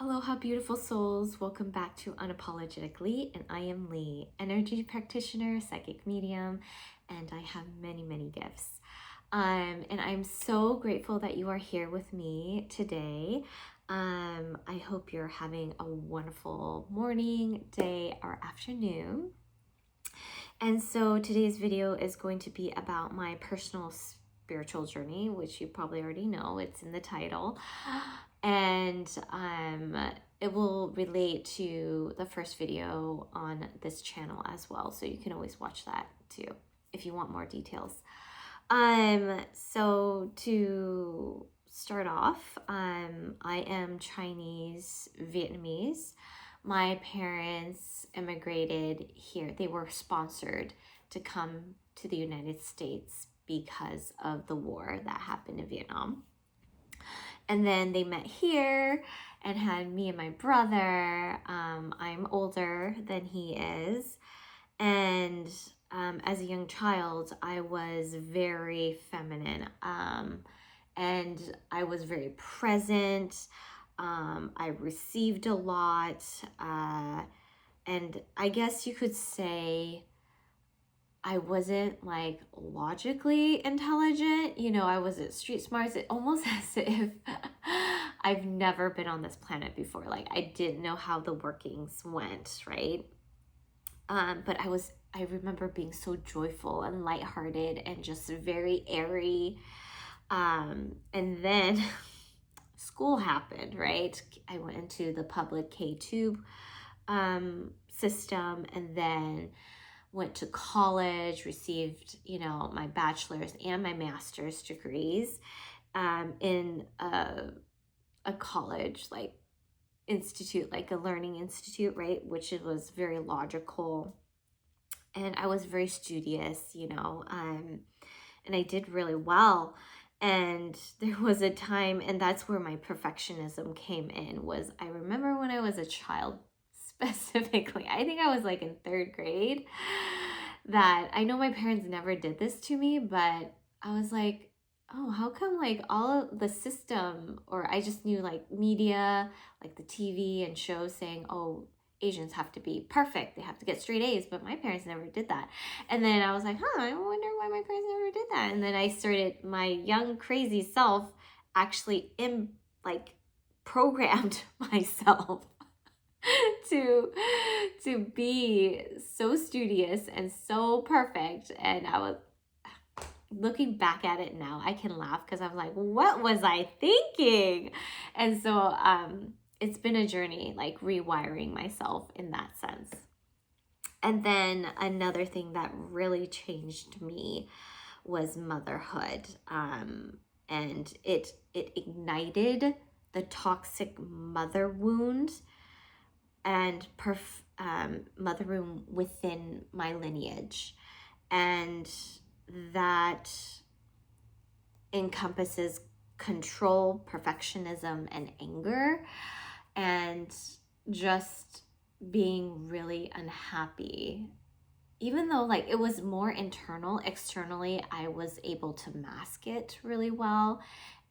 Aloha, beautiful souls. Welcome back to Unapologetically, and I am Lee, energy practitioner, psychic medium, and I have many, many gifts. And I'm so grateful that you are here with me today. I hope you're having a wonderful morning, day, or afternoon. And so today's video is going to be about my personal spiritual journey, which you probably already know. It's in the title. And it will relate to the first video on this channel as well. So you can always watch that too if you want more details. So to start off, I am Chinese Vietnamese. My parents immigrated here. They were sponsored to come to the United States because of the war that happened in Vietnam. And then they met here and had me and my brother. I'm older than he is. And as a young child, I was very feminine. And I was very present. I received a lot. And I guess you could say I wasn't like logically intelligent, I wasn't street smart. It's almost as if I've never been on this planet before. Like I didn't know how the workings went, right? But I remember being so joyful and lighthearted and just very airy. And then school happened, right? I went into the public K-tube system, and then went to college, received, my bachelor's and my master's degrees in a college, like institute, like a learning institute, right? Which it was very logical. And I was very studious, and I did really well. And there was a time, and that's where my perfectionism came in, was I remember when I was a child, specifically, I think I was like in third grade, that I know my parents never did this to me, but I was like, oh, how come like all of the system, or I just knew like media, like the TV and shows saying, oh, Asians have to be perfect, they have to get straight A's, but my parents never did that. And then I was like, I wonder why my parents never did that. And then I started, my young crazy self actually programmed myself to be so studious and so perfect. And I was looking back at it now, I can laugh because I'm like, what was I thinking? And so it's been a journey, like rewiring myself in that sense. And then another thing that really changed me was motherhood. And it ignited the toxic mother wound and mother wound within my lineage. And that encompasses control, perfectionism, and anger, and just being really unhappy. Even though like it was more internal, externally, I was able to mask it really well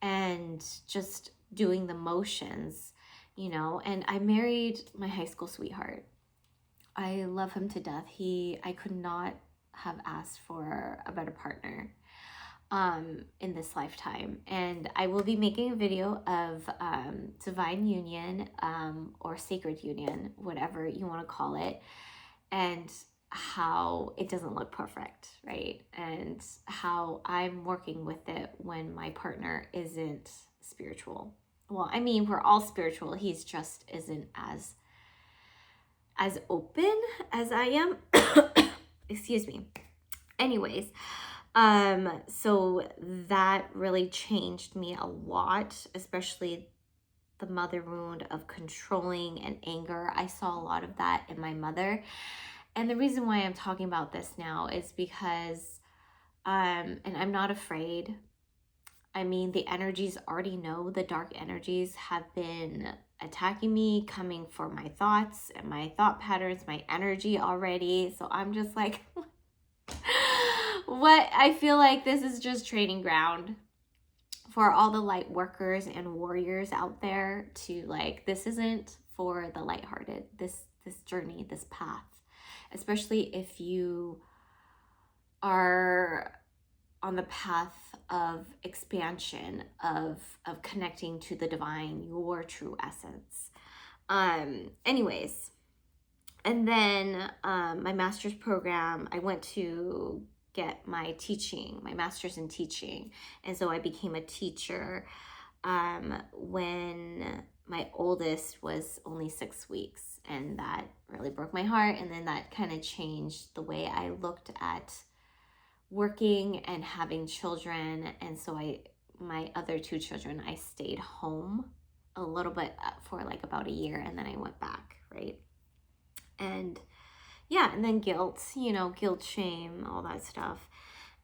and just doing the motions, and I married my high school sweetheart. I love him to death. I could not have asked for a better partner in this lifetime. And I will be making a video of divine union or sacred union, whatever you want to call it, and how it doesn't look perfect, right? And how I'm working with it when my partner isn't spiritual. Well, I mean, we're all spiritual. He's just isn't as open as I am. Excuse me. Anyways, so that really changed me a lot, especially the mother wound of controlling and anger. I saw a lot of that in my mother. And the reason why I'm talking about this now is because, and I'm not afraid. I mean, the energies already know, the dark energies have been attacking me, coming for my thoughts and my thought patterns, my energy already. So I'm just like, what? I feel like this is just training ground for all the light workers and warriors out there to like, this isn't for the lighthearted, this journey, this path, especially if you are on the path of expansion, of connecting to the divine, your true essence. Anyways, and then my master's program, I went to get my master's in teaching. And so I became a teacher when my oldest was only 6 weeks. And that really broke my heart. And then that kind of changed the way I looked at working and having children. And so my other 2 children, I stayed home a little bit for like about a year, and then I went back, right? And yeah, and then guilt, guilt, shame, all that stuff.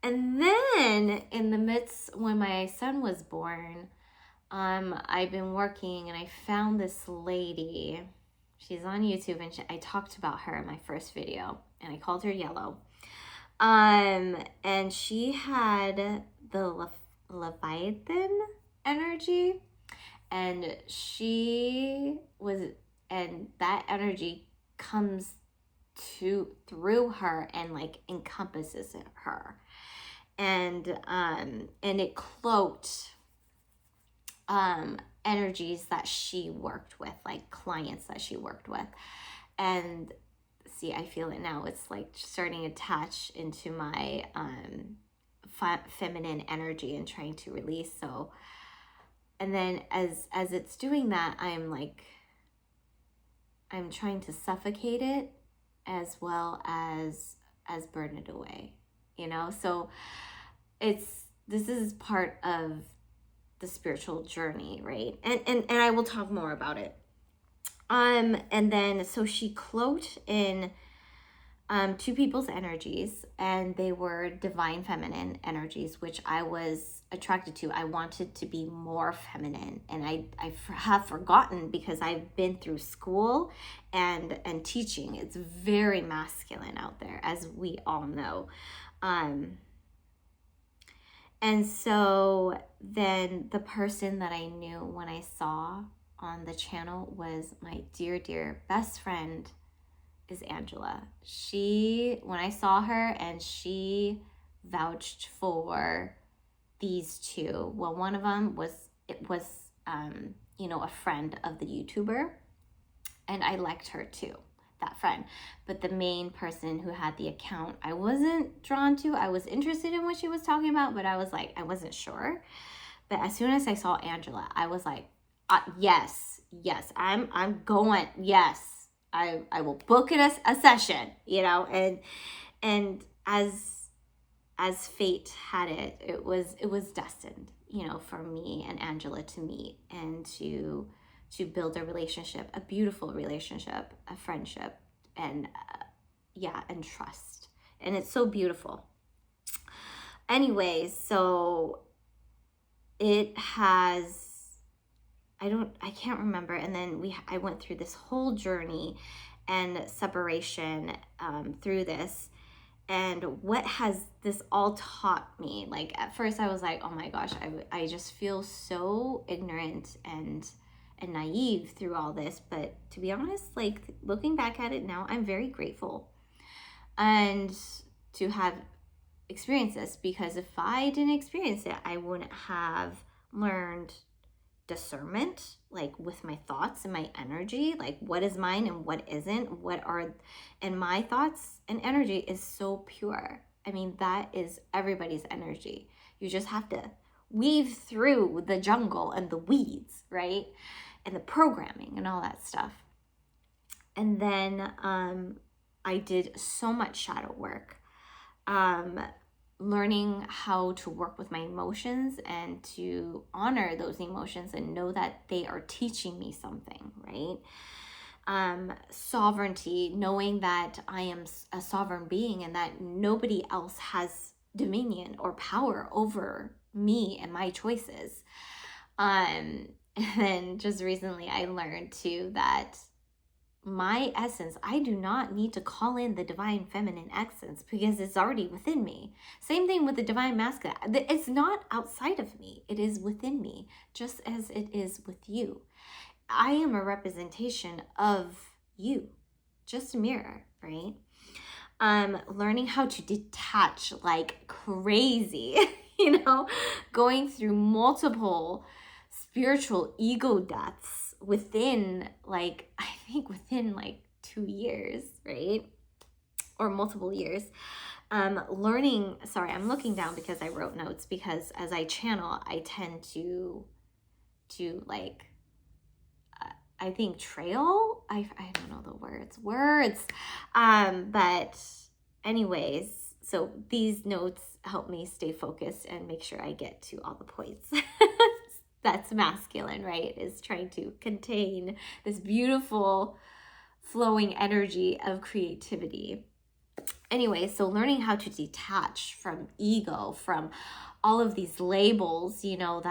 And then in the midst, when my son was born, I've been working and I found this lady. She's on YouTube, and I talked about her in my first video, and I called her Yellow. And she had the Leviathan energy, and and that energy comes through her and like encompasses her, and it cloaked energies that she worked with, like clients that she worked with. And see, I feel it now. It's like starting to attach into my feminine energy and trying to release. So, and then as it's doing that, I'm trying to suffocate it as well as burn it away, So this is part of the spiritual journey, right? And I will talk more about it. And then, so she cloaked in 2 people's energies, and they were divine feminine energies, which I was attracted to. I wanted to be more feminine, and I have forgotten, because I've been through school and teaching. It's very masculine out there, as we all know. And so then the person that I knew when I saw on the channel was my dear, dear best friend is Angela. When I saw her, and she vouched for these 2. Well, one of them was a friend of the YouTuber, and I liked her too, that friend. But the main person who had the account, I wasn't drawn to. I was interested in what she was talking about, but I was like, I wasn't sure. But as soon as I saw Angela, I was like, yes, I'm going, yes. I will book it as a session, and as fate had it, it was destined, for me and Angela to meet and to build a relationship, a beautiful relationship, a friendship, and and trust. And it's so beautiful. Anyways, so it has, I can't remember. And then I went through this whole journey and separation through this. And what has this all taught me? Like, at first I was like, oh my gosh, I just feel so ignorant and naive through all this. But to be honest, like, looking back at it now, I'm very grateful and to have experienced this, because if I didn't experience it, I wouldn't have learned discernment, like with my thoughts and my energy, like what is mine and what isn't, and my thoughts and energy is so pure. I mean, that is everybody's energy. You just have to weave through the jungle and the weeds, right? And the programming and all that stuff. And then I did so much shadow work, learning how to work with my emotions and to honor those emotions and know that they are teaching me something, right? Sovereignty, knowing that I am a sovereign being and that nobody else has dominion or power over me and my choices. And then just recently I learned too that my essence. I do not need to call in the divine feminine essence because it's already within me. Same thing with the divine masculine. It's not outside of me. It is within me, just as it is with you. I am a representation of you, just a mirror, right? Learning how to detach like crazy, going through multiple spiritual ego deaths within like 2 years, right? Or multiple years. Learning, sorry, I'm looking down because I wrote notes, because as I channel, I tend to like, I think trail. I don't know the words. But anyways, so these notes help me stay focused and make sure I get to all the points. That's masculine, right? Is trying to contain this beautiful flowing energy of creativity. Anyway, so learning how to detach from ego, from all of these labels, that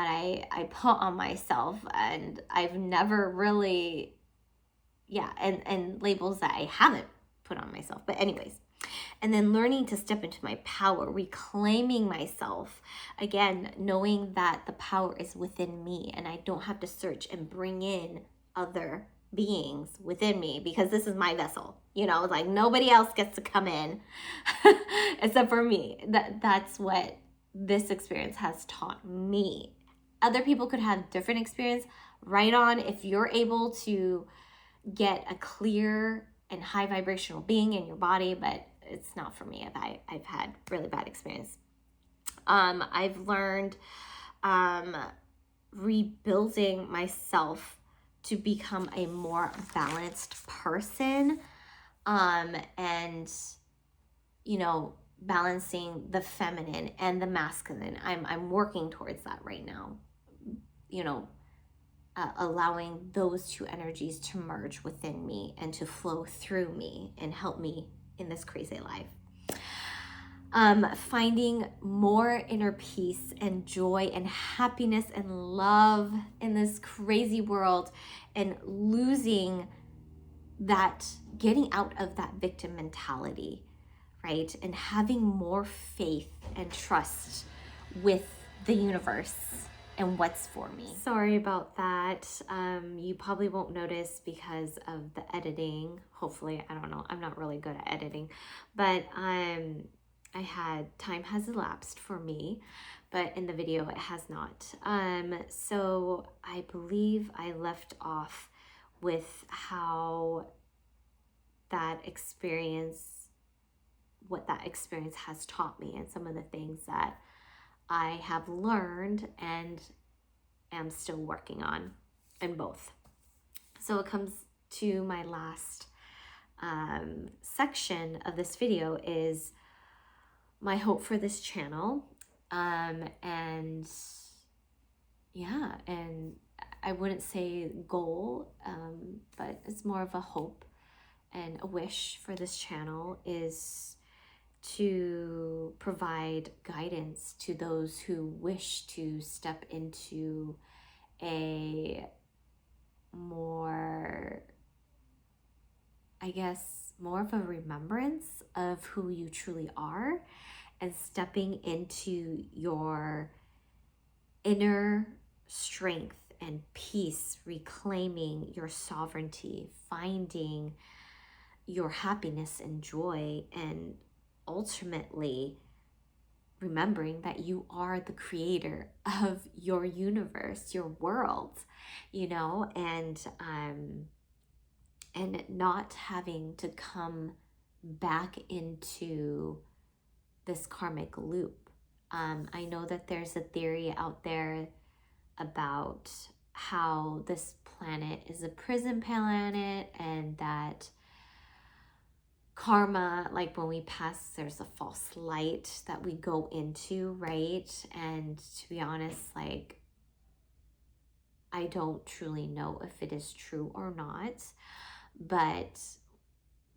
I put on myself, and I've never really, and labels that I haven't put on myself. But anyways, and then learning to step into my power, reclaiming myself, again, knowing that the power is within me and I don't have to search and bring in other beings within me, because this is my vessel, like nobody else gets to come in except for me. That's what this experience has taught me. Other people could have different experience. Right on. If you're able to get a clear and high vibrational being in your body, but it's not for me. I've had really bad experience. I've learned rebuilding myself to become a more balanced person, and balancing the feminine and the masculine. I'm working towards that right now. Allowing those two energies to merge within me and to flow through me and help me in this crazy life. Finding more inner peace and joy and happiness and love in this crazy world, and losing that, getting out of that victim mentality, right? And having more faith and trust with the universe and what's for me. Sorry about that. You probably won't notice because of the editing. Hopefully, I don't know. I'm not really good at editing, but time has elapsed for me, but in the video it has not. So I believe I left off with how that experience, what that experience has taught me, and some of the things that I have learned and am still working on, in both. So it comes to my last section of this video, is my hope for this channel. And I wouldn't say goal, but it's more of a hope and a wish for this channel, is to provide guidance to those who wish to step into a more, more of a remembrance of who you truly are, and stepping into your inner strength and peace, reclaiming your sovereignty, finding your happiness and joy, and ultimately remembering that you are the creator of your universe, your world, and not having to come back into this karmic loop. I know that there's a theory out there about how this planet is a prison planet, and that karma, like when we pass, there's a false light that we go into, right? And to be honest, like, I don't truly know if it is true or not, but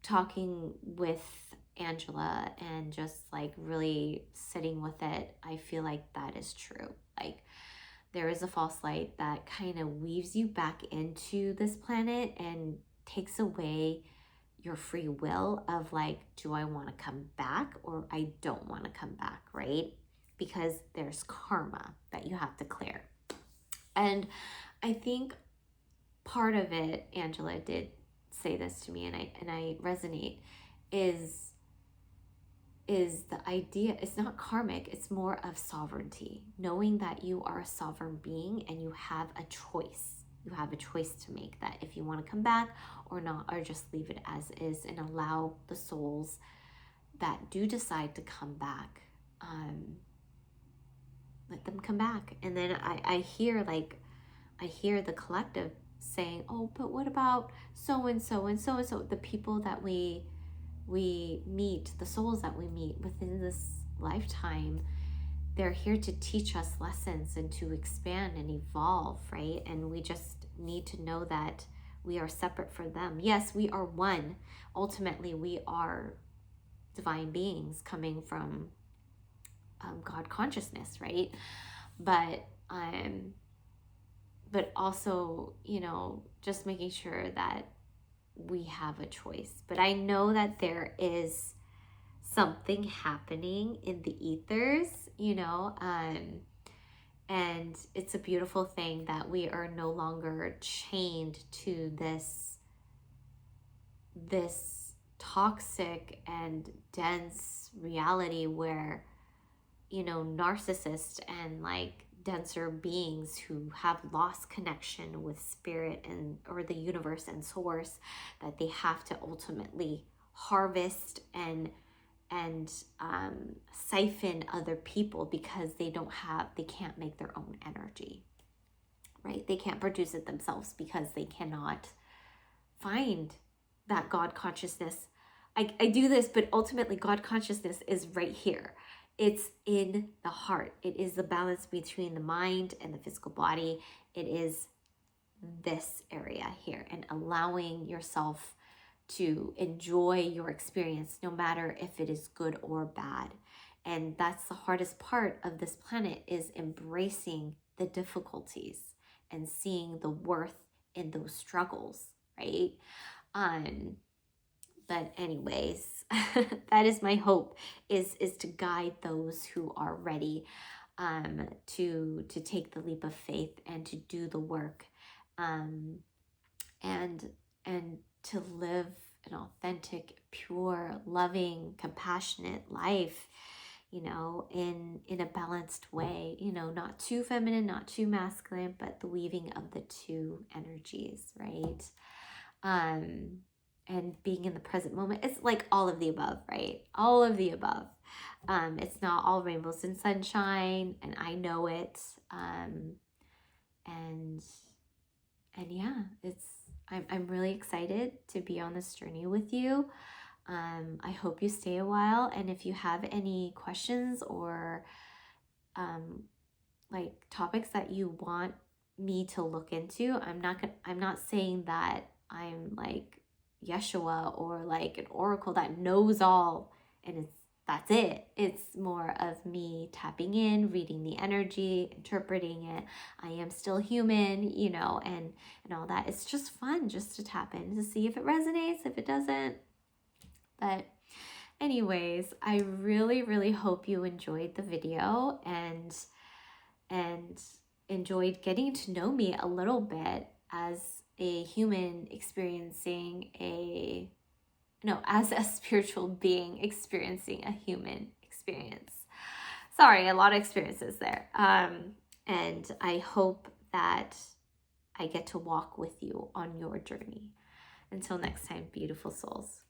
talking with Angela and just like really sitting with it, I feel like that is true. Like, there is a false light that kind of weaves you back into this planet, and takes away your free will of like, do I want to come back or I don't want to come back, right? Because there's karma that you have to clear. And I think part of it, Angela did say this to me, and I resonate, is the idea, it's not karmic, it's more of sovereignty, knowing that you are a sovereign being and you have a choice. You have a choice to make, that if you want to come back or not, or just leave it as is and allow the souls that do decide to come back, let them come back. And then I hear the collective saying, oh, but what about so and so and so and so, the people that we meet, the souls that we meet within this lifetime. They're here to teach us lessons and to expand and evolve, right? And we just need to know that we are separate from them. Yes, we are one. Ultimately, we are divine beings coming from God consciousness, right? But also, just making sure that we have a choice. But I know that there is something happening in the ethers, and it's a beautiful thing that we are no longer chained to this toxic and dense reality where, narcissists and like denser beings who have lost connection with spirit or the universe and source, that they have to ultimately harvest and siphon other people because they can't make their own energy, right? They can't produce it themselves because they cannot find that God consciousness. I do this, but ultimately God consciousness is right here. It's in the heart. It is the balance between the mind and the physical body. It is this area here, and allowing yourself to enjoy your experience, no matter if it is good or bad. And that's the hardest part of this planet, is embracing the difficulties and seeing the worth in those struggles, right? But anyways, that is my hope, is to guide those who are ready to take the leap of faith and to do the work, and to live an authentic, pure, loving, compassionate life, in a balanced way, not too feminine, not too masculine, but the weaving of the two energies, right? And being in the present moment. It's like all of the above, right? All of the above. It's not all rainbows and sunshine, and I know it. And yeah, I'm really excited to be on this journey with you. I hope you stay a while, and if you have any questions or like topics that you want me to look into, I'm not saying that I'm like Yeshua or like an oracle that knows all and that's it. It's more of me tapping in, reading the energy, interpreting it. I am still human, and all that. It's just fun just to tap in to see if it resonates, if it doesn't. But anyways, I really, really hope you enjoyed the video and enjoyed getting to know me a little bit as a human experiencing as a spiritual being experiencing a human experience. Sorry, a lot of experiences there. And I hope that I get to walk with you on your journey. Until next time, beautiful souls.